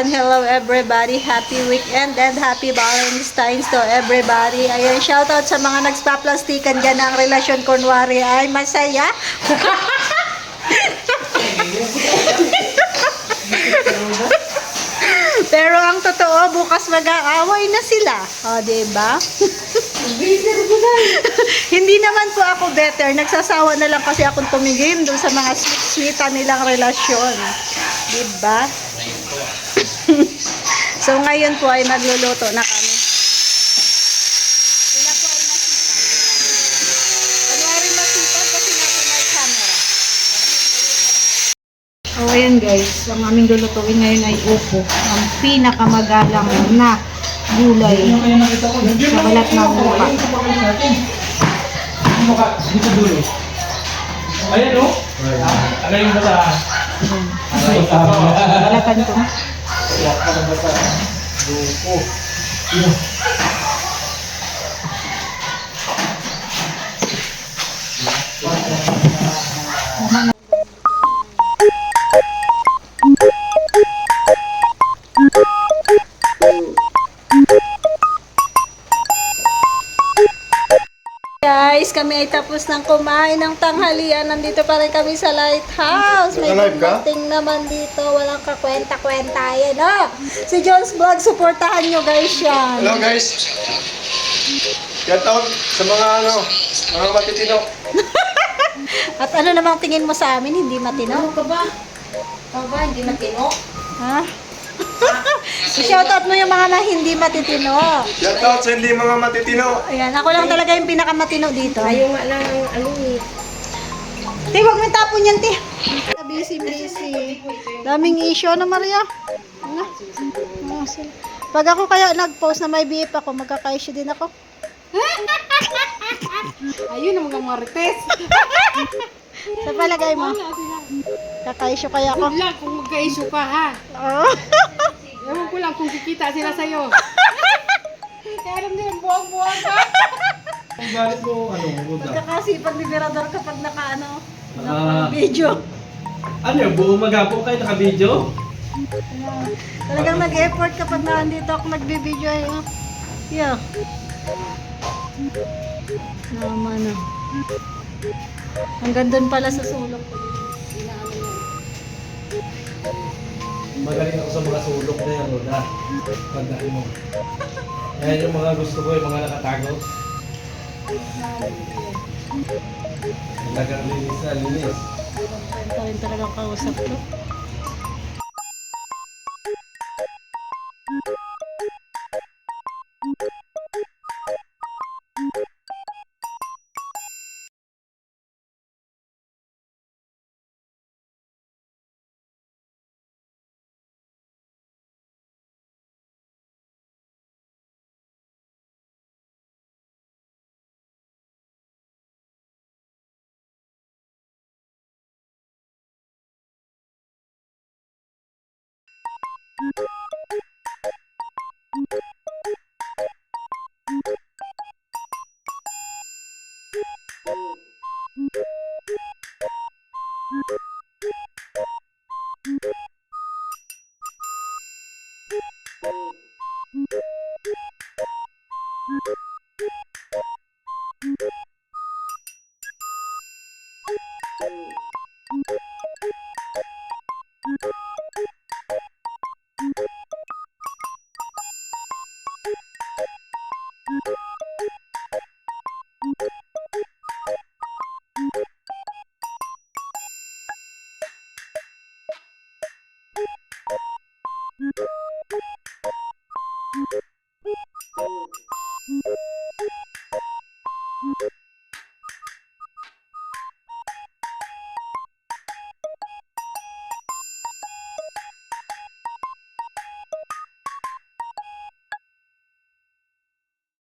Ayan, hello everybody. Happy weekend and happy Valentine's to everybody. Ayan, shoutout sa mga nagpa-plastikan dyan ng relasyon kunwari ay masaya. Pero ang totoo, bukas mag-aaway na sila. O, diba? Hindi naman po ako better. Nagsasawa na lang kasi akong tumigim doon sa mga sweet-sweetan nilang relasyon. Diba? So, ngayon po ay magluluto na kami. Sila po ay masipag. Kunwari masipag kasi nga po may camera. O, ayan guys. Ang aming lulutuin ngayon ay upo. Ang pinakamagalang na gulay sa balat ng lupa. Ayan o. Ano yung bata? Balatan ko. Guys, kami ay tapos ng kumain ng tanghalian. Nandito pa rin kami sa lighthouse. May Naka-live ka? dumating naman dito. Walang kakwenta-kwenta. Ayan, oh. Si John's Vlog, supportahan nyo guys yan. Hello guys. Shout out sa mga matitino. At ano namang tingin mo sa amin? Hindi matino? Ano ka ba? Hindi matino? Ha? I-shoutout mo yung mga na hindi matitino. Shout out sa hindi mga matitino. Ayan, ako lang talaga yung pinakamatino dito. Ayaw nga lang ano eh. Ti, huwag mo tapon yan, ti. Busy. Daming issue na, Maria. Ano? Pag ako kaya nag-post na may BF ako, magkaka-issue din ako. Ayun ang mga marites. Sa palagay mo, kaka-issue kaya ako. Good luck kung magka-issue ka ha. Oh. Ewan ko lang kung kikita sila sa'yo. Kaya alam din, buwag-buwag ka. Ang galit mo, buda. Magkakasipag ni Mirador kapag Ah. video. Ano yun, buong maghapon kayo naka-video? Talagang nag-effort kapag nandito ako nagbe-video. Yeah. Naman na. Hanggang doon pala sa sulok ko. Magaling ako sa mga sulok na yan, Roda. Pagdaan mo. Ayan yung mga gusto ko, yung mga nakatago. Talagang linis na linis. Ito rin talagang kausap ko.